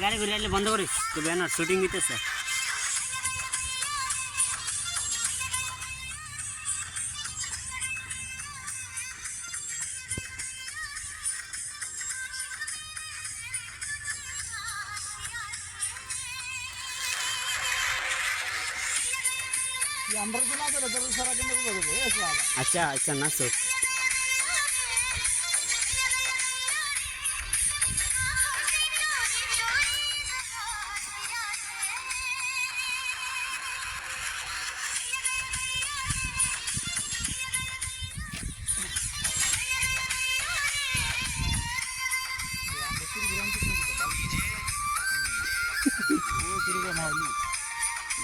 গাড়ি ঘুরে আসলে বন্ধ করিস, তো ব্যানার শুটিং দিতেছে। আচ্ছা আচ্ছা নাচো।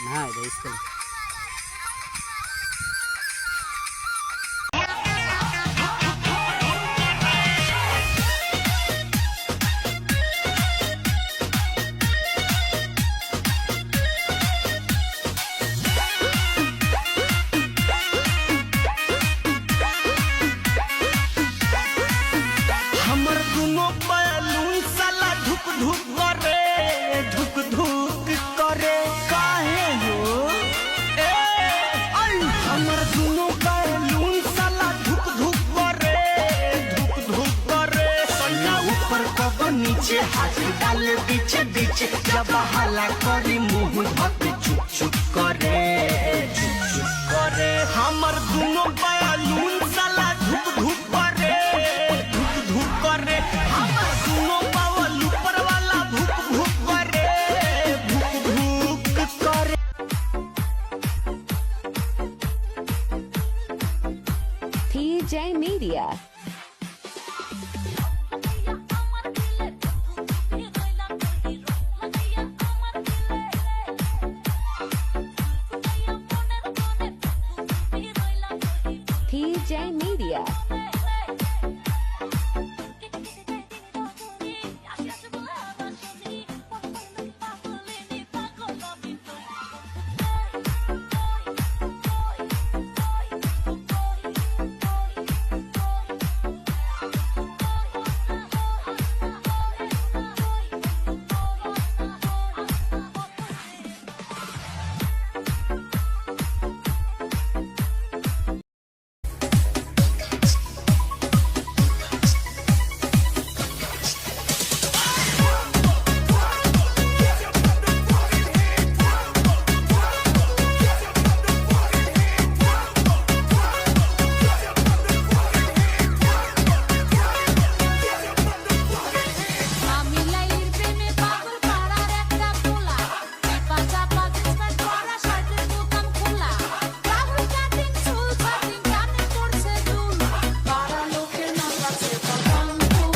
না এটা স্কুল। नीचे हाथ डाल बीचे बीचे जब हला करी मुंह भक चुप चुप करे हमर दोनों बयालून साला धुक धुक करे हमर दोनों बावल ऊपर वाला भुक भुक करे TJ Media. TJ Media.